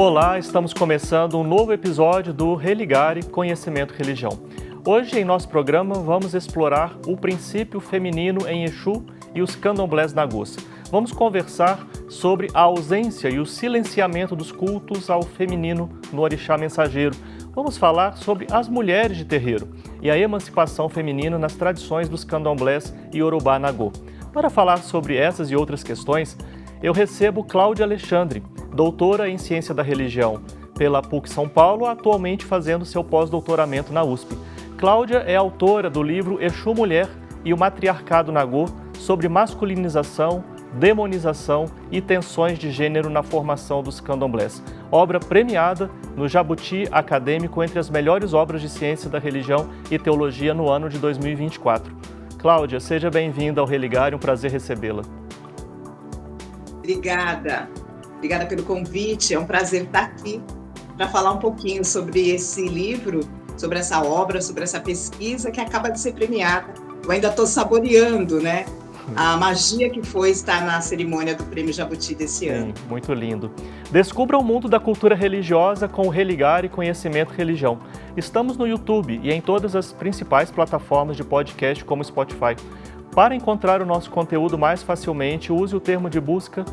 Olá, estamos começando um novo episódio do Religare Conhecimento Religião. Hoje, em nosso programa, vamos explorar o princípio feminino em Exu e os candomblés nagôs. Vamos conversar sobre a ausência e o silenciamento dos cultos ao feminino no orixá mensageiro. Vamos falar sobre as mulheres de terreiro e a emancipação feminina nas tradições dos candomblés e Yorubá nagô. Para falar sobre essas e outras questões, eu recebo Cláudia Alexandre, doutora em Ciência da Religião pela PUC São Paulo, atualmente fazendo seu pós-doutoramento na USP. Cláudia é autora do livro Exu Mulher e o Matriarcado Nagô, sobre masculinização, demonização e tensões de gênero na formação dos candomblés. Obra premiada no Jabuti Acadêmico entre as melhores obras de ciência da religião e teologia no ano de 2024. Cláudia, seja bem-vinda ao Religare, um prazer recebê-la. Obrigada pelo convite, é um prazer estar aqui para falar um pouquinho sobre esse livro, sobre essa obra, sobre essa pesquisa que acaba de ser premiada. Eu ainda estou saboreando, né? A magia que foi estar na cerimônia do Prêmio Jabuti desse ano. Muito lindo. Descubra o mundo da cultura religiosa com o Religare Conhecimento Religião. Estamos no YouTube e em todas as principais plataformas de podcast como Spotify. Para encontrar o nosso conteúdo mais facilmente, use o termo de busca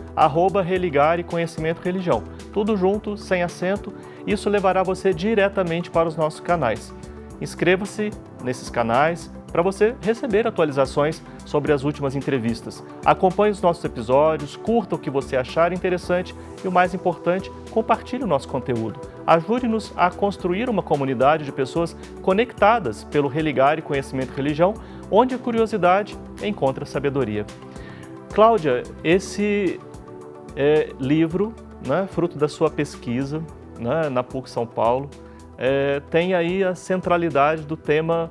@Religare Conhecimento Religião. Tudo junto, sem acento, isso levará você diretamente para os nossos canais. Inscreva-se nesses canais para você receber atualizações sobre as últimas entrevistas. Acompanhe os nossos episódios, curta o que você achar interessante e, o mais importante, compartilhe o nosso conteúdo. Ajude-nos a construir uma comunidade de pessoas conectadas pelo Religare Conhecimento Religião, onde a curiosidade encontra sabedoria. Cláudia, esse livro, né, fruto da sua pesquisa, né, na PUC São Paulo, tem aí a centralidade do tema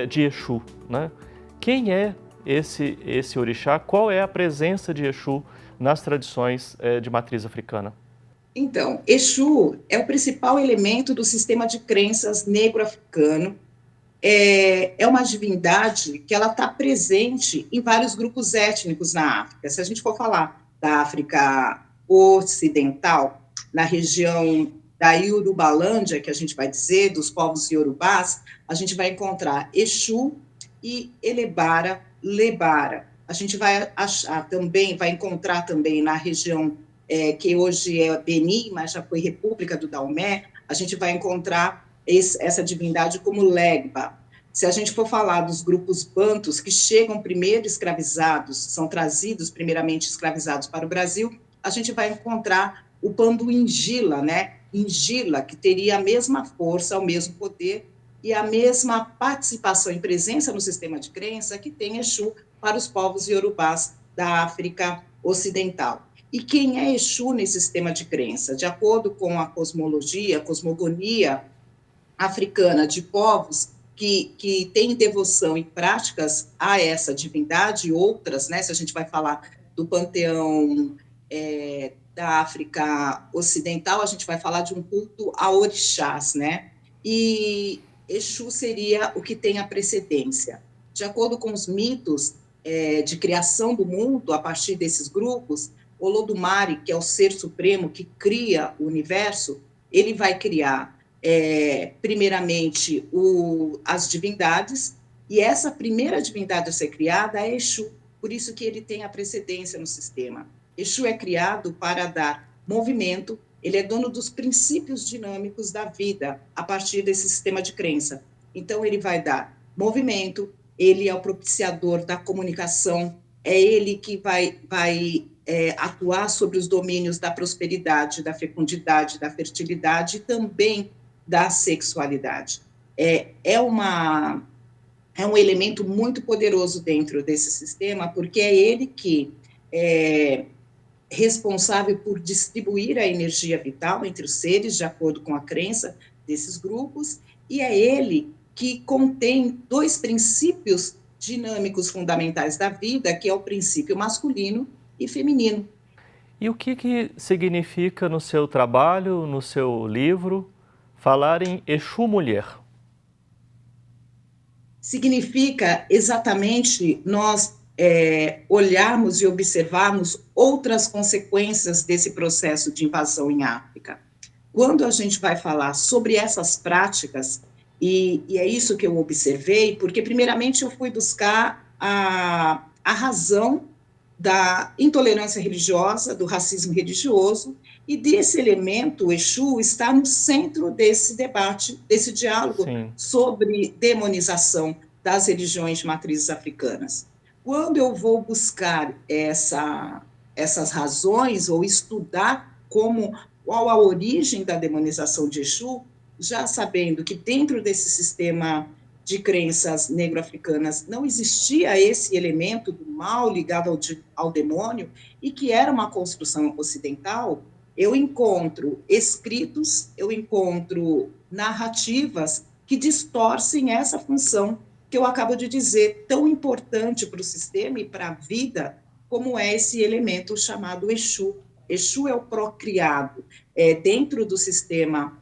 de Exu, né? Quem é esse orixá? Qual é a presença de Exu nas tradições de matriz africana? Então, Exu é o principal elemento do sistema de crenças negro-africano. É uma divindade que ela está presente em vários grupos étnicos na África. Se a gente for falar da África Ocidental, na região da Yorubalândia, que a gente vai dizer, dos povos iorubás, a gente vai encontrar Exu e Elebara, Lebara. A gente vai encontrar também na região que hoje é Benin, mas já foi República do Daomé, a gente vai encontrar essa divindade como Legba. Se a gente for falar dos grupos bantus que chegam primeiro escravizados, são trazidos primeiramente escravizados para o Brasil, a gente vai encontrar o Pandu-Ingila, né? Ingila, que teria a mesma força, o mesmo poder e a mesma participação e presença no sistema de crença que tem Exu para os povos iorubás da África Ocidental. E quem é Exu nesse sistema de crença? De acordo com a cosmologia, a cosmogonia africana de povos que têm devoção e práticas a essa divindade e outras, né? Se a gente vai falar do panteão da África Ocidental, a gente vai falar de um culto a orixás, né? E Exu seria o que tem a precedência. De acordo com os mitos de criação do mundo, a partir desses grupos, Olodumare, que é o ser supremo que cria o universo, ele vai criar, primeiramente, as divindades, e essa primeira divindade a ser criada é Exu, por isso que ele tem a precedência no sistema. Exu é criado para dar movimento, ele é dono dos princípios dinâmicos da vida, a partir desse sistema de crença. Então, ele vai dar movimento, ele é o propiciador da comunicação, é ele que vai atuar sobre os domínios da prosperidade, da fecundidade, da fertilidade e também da sexualidade. É um elemento muito poderoso dentro desse sistema, porque é ele que responsável por distribuir a energia vital entre os seres, de acordo com a crença desses grupos, e é ele que contém dois princípios dinâmicos fundamentais da vida, que é o princípio masculino e feminino. E o que significa no seu trabalho, no seu livro, falar em Exu Mulher? Significa exatamente nós olharmos e observarmos outras consequências desse processo de invasão em África. quando a gente vai falar sobre essas práticas, e é isso que eu observei, porque, primeiramente, eu fui buscar a razão da intolerância religiosa, do racismo religioso, e desse elemento, o Exu está no centro desse debate, desse diálogo Sim. sobre demonização das religiões de matrizes africanas. Quando eu vou buscar essas razões, ou estudar qual a origem da demonização de Exu, já sabendo que dentro desse sistema de crenças negro-africanas não existia esse elemento do mal ligado ao demônio, e que era uma construção ocidental, eu encontro escritos, eu encontro narrativas que distorcem essa função que eu acabo de dizer, tão importante para o sistema e para a vida, como é esse elemento chamado Exu. Exu é o procriado. Dentro do sistema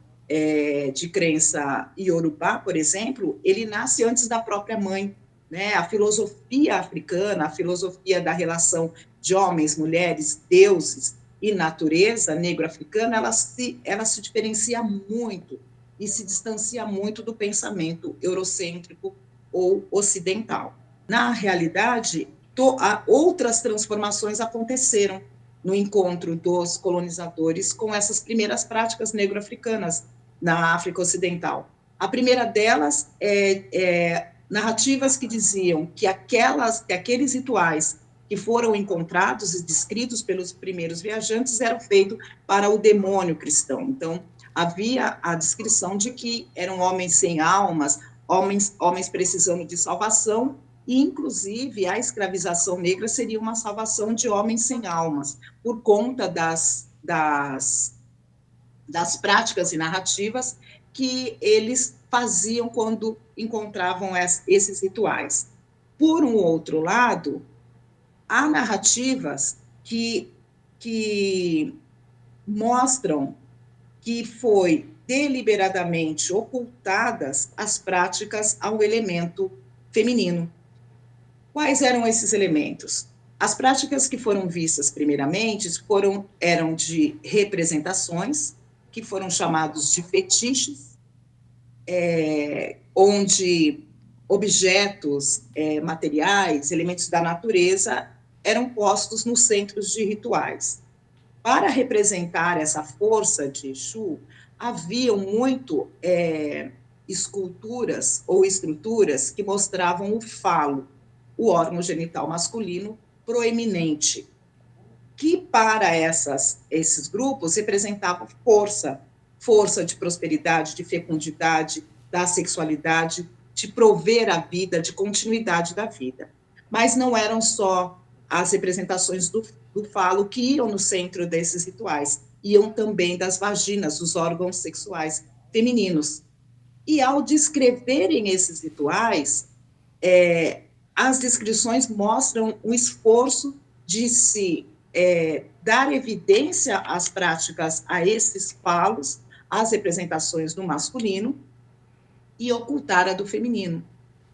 de crença iorubá, por exemplo, ele nasce antes da própria mãe, né? A filosofia africana, a filosofia da relação de homens, mulheres, deuses e natureza negro-africana, ela se diferencia muito e se distancia muito do pensamento eurocêntrico ou ocidental. Na realidade, outras transformações aconteceram no encontro dos colonizadores com essas primeiras práticas negro-africanas na África Ocidental. A primeira delas é narrativas que diziam que aqueles rituais que foram encontrados e descritos pelos primeiros viajantes eram feitos para o demônio cristão. Então, havia a descrição de que eram homens sem almas, homens precisando de salvação, e, inclusive, a escravização negra seria uma salvação de homens sem almas, por conta das práticas e narrativas que eles faziam quando encontravam esses rituais. Por um outro lado, há narrativas que mostram que foi deliberadamente ocultadas as práticas ao elemento feminino. Quais eram esses elementos? As práticas que foram vistas primeiramente eram de representações, que foram chamados de fetiches, onde objetos, materiais, elementos da natureza eram postos nos centros de rituais. Para representar essa força de Exu, haviam muito esculturas ou estruturas que mostravam o falo, o órgão genital masculino proeminente, que para esses grupos representavam força de prosperidade, de fecundidade, da sexualidade, de prover a vida, de continuidade da vida. Mas não eram só as representações do falo que iam no centro desses rituais, iam também das vaginas, dos órgãos sexuais femininos. E ao descreverem esses rituais, as descrições mostram um esforço de se dar evidência às práticas, a esses falos, às representações do masculino, e ocultar a do feminino.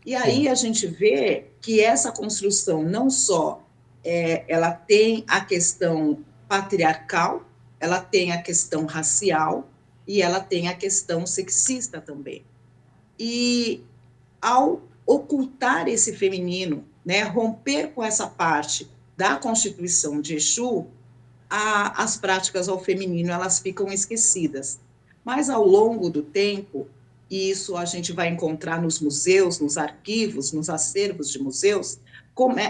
E aí a gente vê que essa construção não só ela tem a questão patriarcal, ela tem a questão racial e ela tem a questão sexista também. E ao ocultar esse feminino, né, romper com essa parte da constituição de Exu, as práticas ao feminino elas ficam esquecidas. Mas ao longo do tempo, e isso a gente vai encontrar nos museus, nos arquivos, nos acervos de museus,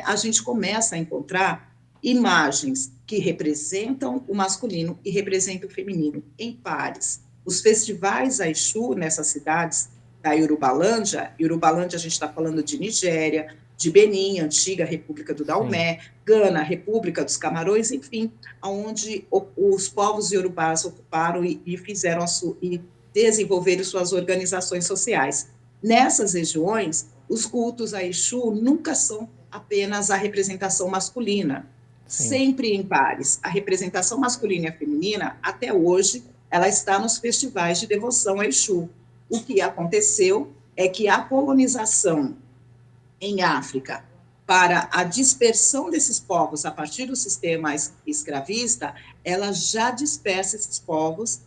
a gente começa a encontrar imagens que representam o masculino e representam o feminino em pares. Os festivais a Exu nessas cidades da Yorubalândia a gente está falando de Nigéria, de Benin, antiga República do Daomé, Gana, República dos Camarões, enfim, onde os povos iorubás ocuparam e fizeram e desenvolveram suas organizações sociais. Nessas regiões, os cultos a Exu nunca são apenas a representação masculina, sempre em pares. A representação masculina e a feminina, até hoje, ela está nos festivais de devoção a Exu. O que aconteceu é que a colonização em África, para a dispersão desses povos a partir do sistema escravista, ela já dispersa esses povos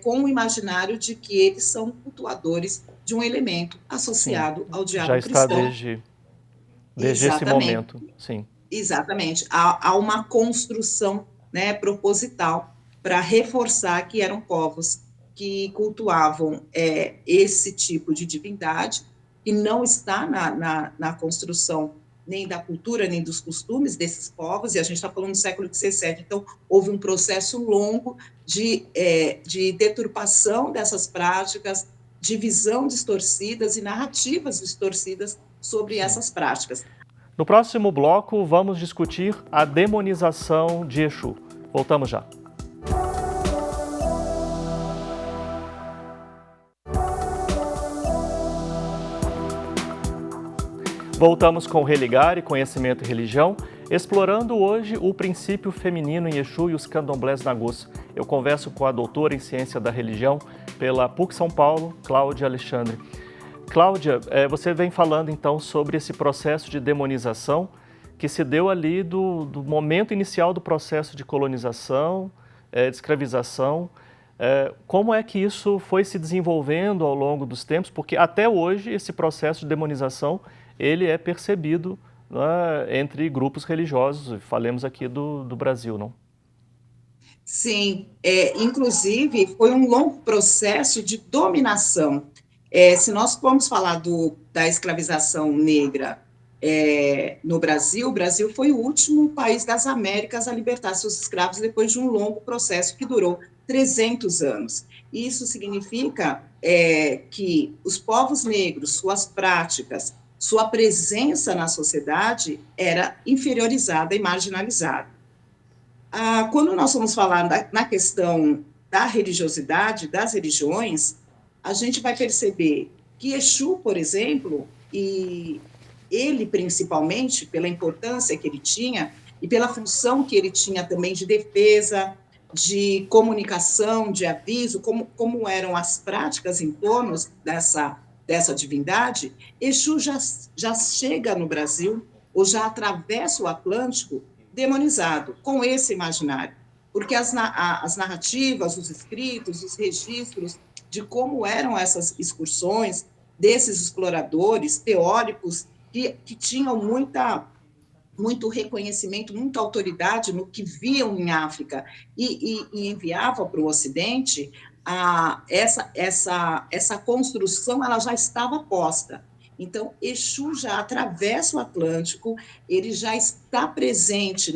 com o imaginário de que eles são cultuadores de um elemento Sim, associado ao já diabo está cristão. desde esse Exatamente, momento, sim. exatamente. Há uma construção, né, proposital para reforçar que eram povos que cultuavam esse tipo de divindade, que não está na construção nem da cultura, nem dos costumes desses povos, e a gente está falando do século XVII, então houve um processo longo de deturpação dessas práticas, de visão distorcidas e narrativas distorcidas sobre Sim. essas práticas. No próximo bloco, vamos discutir a demonização de Exu. Voltamos já. Voltamos com Religar e Conhecimento e Religião, explorando hoje o princípio feminino em Exu e os candomblés nagus. Eu converso com a doutora em Ciência da Religião pela PUC São Paulo, Cláudia Alexandre. Cláudia, você vem falando então sobre esse processo de demonização que se deu ali do momento inicial do processo de colonização, de escravização. Como é que isso foi se desenvolvendo ao longo dos tempos? Porque até hoje esse processo de demonização ele é percebido, né, entre grupos religiosos, falemos aqui do Brasil, não? Sim, inclusive foi um longo processo de dominação. Se nós formos falar da escravização negra no Brasil, o Brasil foi o último país das Américas a libertar seus escravos depois de um longo processo que durou 300 anos. Isso significa que os povos negros, suas práticas, sua presença na sociedade era inferiorizada e marginalizada. Quando nós vamos falar na questão da religiosidade, das religiões, a gente vai perceber que Exu, por exemplo, e ele principalmente, pela importância que ele tinha e pela função que ele tinha também de defesa, de comunicação, de aviso, como eram as práticas em torno dessa divindade, Exu já chega no Brasil, ou já atravessa o Atlântico, demonizado, com esse imaginário. Porque as narrativas, os escritos, os registros de como eram essas excursões desses exploradores teóricos que tinham muito reconhecimento, muita autoridade no que viam em África e enviavam para o Ocidente, essa construção ela já estava posta. Então, Exu já atravessa o Atlântico, ele já está presente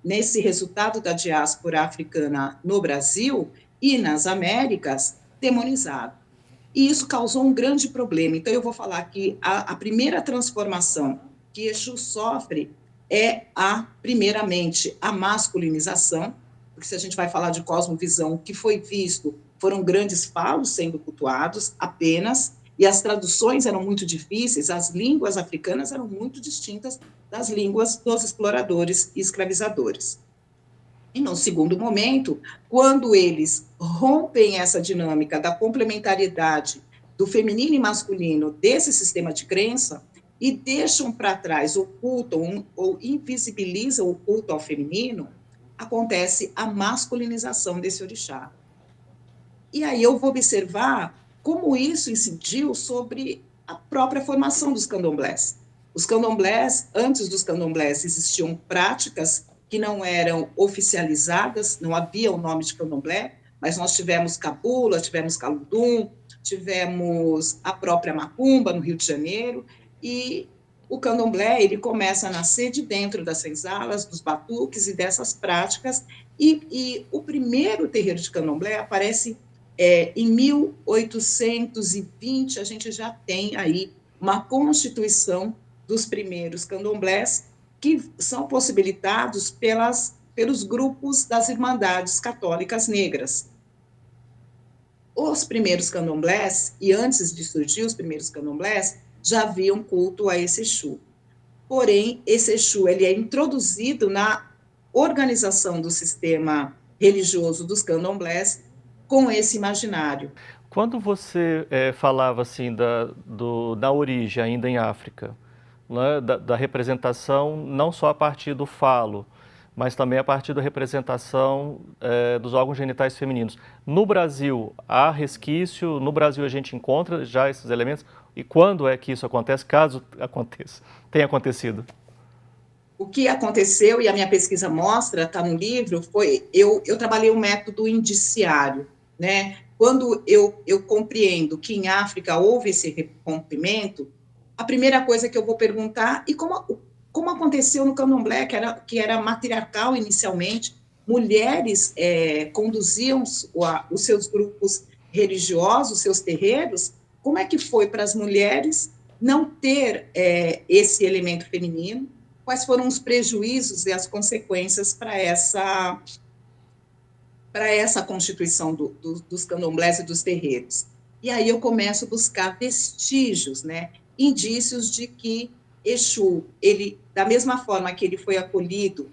nesse resultado da diáspora africana no Brasil e nas Américas, demonizado. E isso causou um grande problema. Então, eu vou falar que a primeira transformação que Exu sofre primeiramente, a masculinização, porque se a gente vai falar de cosmovisão, o que foi visto foram grandes falos sendo cultuados apenas, e as traduções eram muito difíceis, as línguas africanas eram muito distintas das línguas dos exploradores e escravizadores. E, no segundo momento, quando eles rompem essa dinâmica da complementariedade do feminino e masculino desse sistema de crença e deixam para trás, ocultam ou invisibilizam o culto ao feminino, acontece a masculinização desse orixá. E aí eu vou observar como isso incidiu sobre a própria formação dos candomblés. Os candomblés, antes dos candomblés, existiam práticas que não eram oficializadas, não havia o nome de candomblé, mas nós tivemos cabula, tivemos caludum, tivemos a própria macumba no Rio de Janeiro, e o candomblé ele começa a nascer de dentro das senzalas, dos batuques e dessas práticas, e o primeiro terreiro de candomblé aparece em 1820, a gente já tem aí uma constituição dos primeiros candomblés, que são possibilitados pelos grupos das Irmandades Católicas Negras. Os primeiros candomblés, e antes de surgir os primeiros candomblés, já haviam culto a esse Exu. Porém, esse Exu ele é introduzido na organização do sistema religioso dos candomblés com esse imaginário. Quando você falava assim da origem ainda em África, né, da representação não só a partir do falo, mas também a partir da representação dos órgãos genitais femininos. No Brasil, há resquício? No Brasil a gente encontra já esses elementos? E quando é que isso acontece, caso aconteça? Tenha acontecido? O que aconteceu, e a minha pesquisa mostra, está no livro, foi, eu trabalhei o método indiciário, né? Quando eu compreendo que em África houve esse rompimento, a primeira coisa que eu vou perguntar, e como aconteceu no candomblé, que era matriarcal inicialmente, mulheres conduziam os seus grupos religiosos, seus terreiros, como é que foi para as mulheres não ter esse elemento feminino? Quais foram os prejuízos e as consequências para essa constituição dos candomblés e dos terreiros. E aí eu começo a buscar vestígios, né, indícios de que Exu, ele, da mesma forma que ele foi acolhido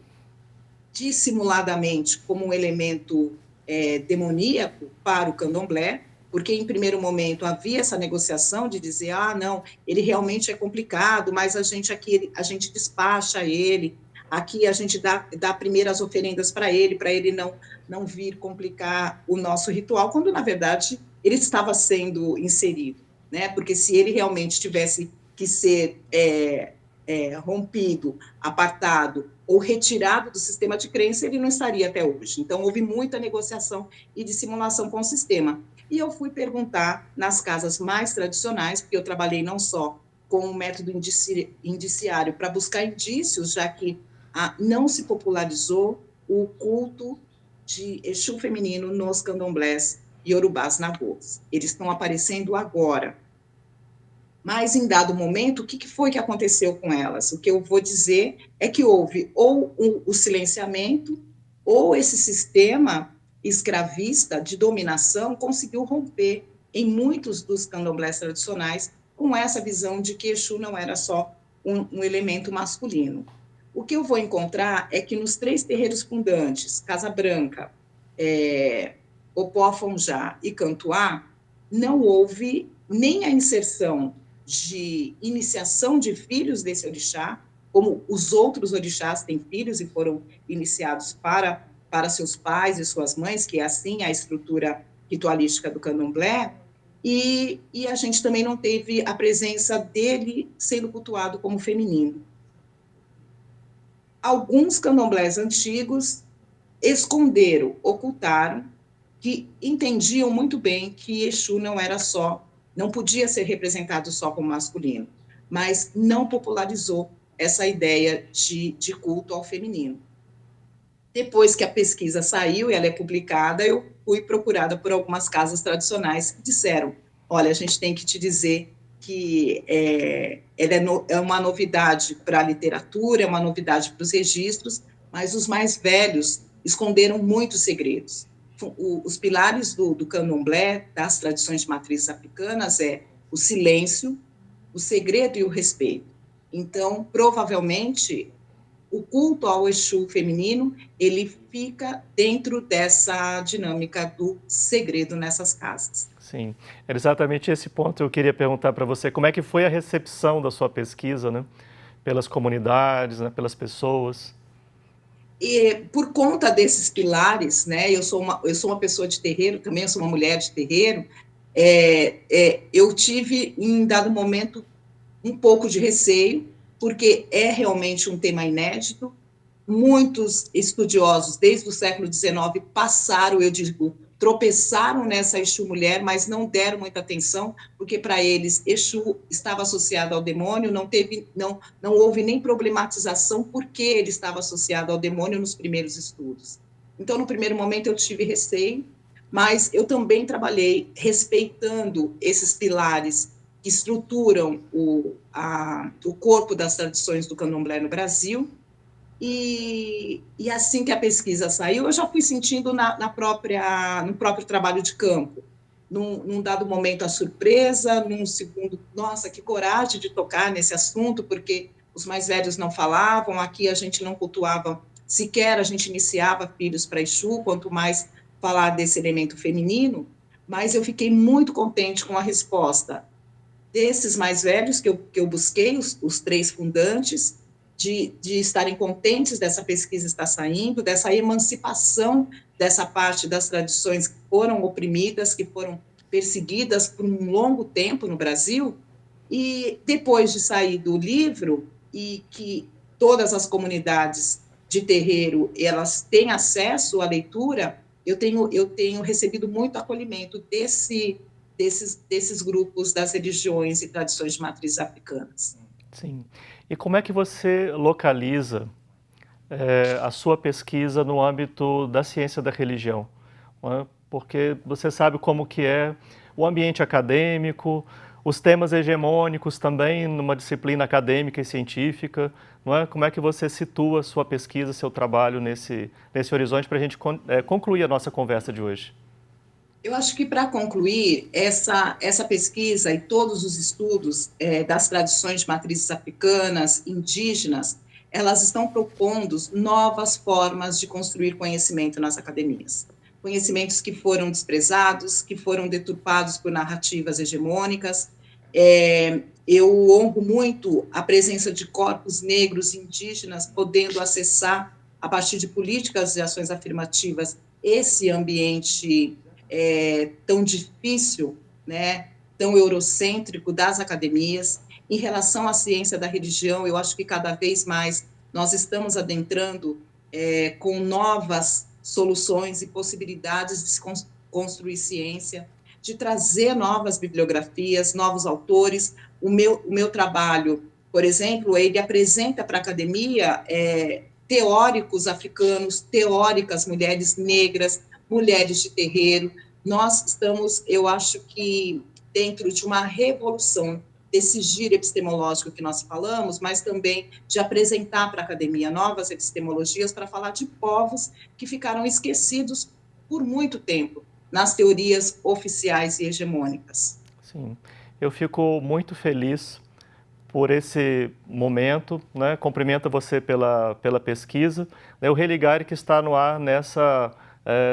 dissimuladamente como um elemento demoníaco para o candomblé, porque em primeiro momento havia essa negociação de dizer, não, ele realmente é complicado, mas a gente aqui, a gente despacha ele, aqui a gente dá primeiro as oferendas para ele não vir complicar o nosso ritual, quando na verdade ele estava sendo inserido, né? Porque se ele realmente tivesse que ser rompido, apartado ou retirado do sistema de crença, ele não estaria até hoje. Então, houve muita negociação e dissimulação com o sistema. E eu fui perguntar nas casas mais tradicionais, porque eu trabalhei não só com o método indiciário para buscar indícios, já que não se popularizou o culto de Exu feminino nos candomblés iorubás nagôs. Eles estão aparecendo agora. Mas, em dado momento, o que foi que aconteceu com elas? O que eu vou dizer é que houve ou o silenciamento, ou esse sistema escravista de dominação conseguiu romper em muitos dos candomblés tradicionais com essa visão de que Exu não era só um elemento masculino. O que eu vou encontrar é que nos 3 terreiros fundantes, Casa Branca, Opó-Afonjá e Cantuá, não houve nem a inserção de iniciação de filhos desse orixá, como os outros orixás têm filhos e foram iniciados para seus pais e suas mães, que é assim a estrutura ritualística do candomblé, e a gente também não teve a presença dele sendo cultuado como feminino. Alguns candomblés antigos esconderam, ocultaram, que entendiam muito bem que Exu não podia ser representado só como masculino, mas não popularizou essa ideia de culto ao feminino. Depois que a pesquisa saiu e ela é publicada, eu fui procurada por algumas casas tradicionais que disseram, olha, a gente tem que te dizer que ela é uma novidade para a literatura, é uma novidade para os registros, mas os mais velhos esconderam muitos segredos. Os pilares do candomblé, das tradições de matrizes africanas, o silêncio, o segredo e o respeito. Então, provavelmente, o culto ao Exu feminino, ele fica dentro dessa dinâmica do segredo nessas casas. Sim, era exatamente esse ponto que eu queria perguntar para você. Como é que foi a recepção da sua pesquisa, né? Pelas comunidades, né? Pelas pessoas? E por conta desses pilares, né, eu sou uma pessoa de terreiro, também eu sou uma mulher de terreiro, eu tive, em dado momento, um pouco de receio, porque é realmente um tema inédito. Muitos estudiosos, desde o século XIX, tropeçaram nessa Exu mulher, mas não deram muita atenção, porque para eles Exu estava associado ao demônio, não houve nem problematização porque ele estava associado ao demônio nos primeiros estudos. Então, no primeiro momento, eu tive receio, mas eu também trabalhei respeitando esses pilares que estruturam o corpo das tradições do candomblé no Brasil. E assim que a pesquisa saiu, eu já fui sentindo no próprio trabalho de campo. Num dado momento, a surpresa, num segundo, nossa, que coragem de tocar nesse assunto, porque os mais velhos não falavam, aqui a gente não cultuava sequer, a gente iniciava filhos para Exu, quanto mais falar desse elemento feminino, mas eu fiquei muito contente com a resposta desses mais velhos que eu busquei, os 3 fundantes, de estarem contentes dessa pesquisa estar saindo, dessa emancipação dessa parte das tradições que foram oprimidas, que foram perseguidas por um longo tempo no Brasil, e depois de sair do livro, e que todas as comunidades de terreiro, elas têm acesso à leitura, eu tenho recebido muito acolhimento desses grupos das religiões e tradições de matrizes africanas. Sim. E como é que você localiza a sua pesquisa no âmbito da ciência da religião? Não é? Porque você sabe como que é o ambiente acadêmico, os temas hegemônicos também numa disciplina acadêmica e científica, não é? Como é que você situa sua pesquisa, seu trabalho nesse horizonte para a gente concluir a nossa conversa de hoje? Eu acho que, para concluir, essa pesquisa e todos os estudos das tradições de matrizes africanas, indígenas, elas estão propondo novas formas de construir conhecimento nas academias. Conhecimentos que foram desprezados, que foram deturpados por narrativas hegemônicas. Eu honro muito a presença de corpos negros indígenas podendo acessar, a partir de políticas e ações afirmativas, esse ambiente tão difícil, né, tão eurocêntrico das academias. Em relação à ciência da religião, eu acho que cada vez mais nós estamos adentrando com novas soluções e possibilidades de se construir ciência, de trazer novas bibliografias, novos autores. O meu trabalho, por exemplo, ele apresenta para a academia teóricos africanos, teóricas mulheres negras, mulheres de terreiro. Nós estamos, eu acho que, dentro de uma revolução desse giro epistemológico que nós falamos, mas também de apresentar para a academia novas epistemologias para falar de povos que ficaram esquecidos por muito tempo nas teorias oficiais e hegemônicas. Sim, eu fico muito feliz por esse momento, né? Cumprimento você pela pesquisa. O Religare que está no ar nessa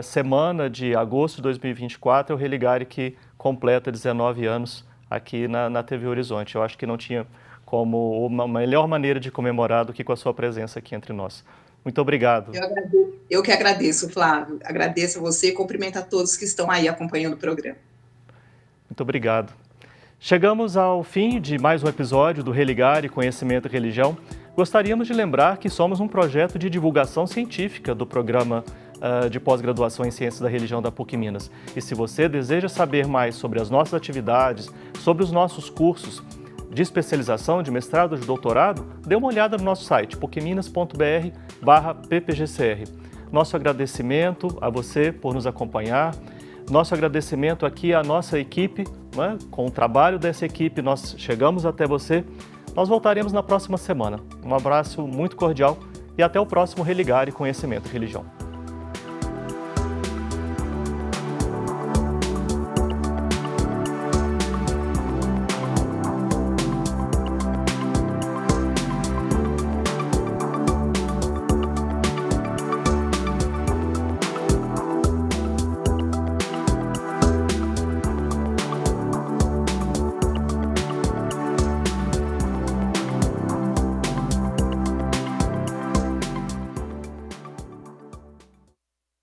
semana de agosto de 2024, é o Religare que completa 19 anos aqui na TV Horizonte. Eu acho que não tinha como uma melhor maneira de comemorar do que com a sua presença aqui entre nós. Muito obrigado. Eu que agradeço, Flávio. Agradeço a você e cumprimento a todos que estão aí acompanhando o programa. Muito obrigado. Chegamos ao fim de mais um episódio do Religare Conhecimento e Religião. Gostaríamos de lembrar que somos um projeto de divulgação científica do programa de pós-graduação em Ciências da Religião da PUC Minas. E se você deseja saber mais sobre as nossas atividades, sobre os nossos cursos de especialização, de mestrado, de doutorado, dê uma olhada no nosso site, pucminas.br/ppgcr. Nosso agradecimento a você por nos acompanhar, nosso agradecimento aqui à nossa equipe, né? Com o trabalho dessa equipe nós chegamos até você. Nós voltaremos na próxima semana. Um abraço muito cordial e até o próximo Religare Conhecimento e Religião.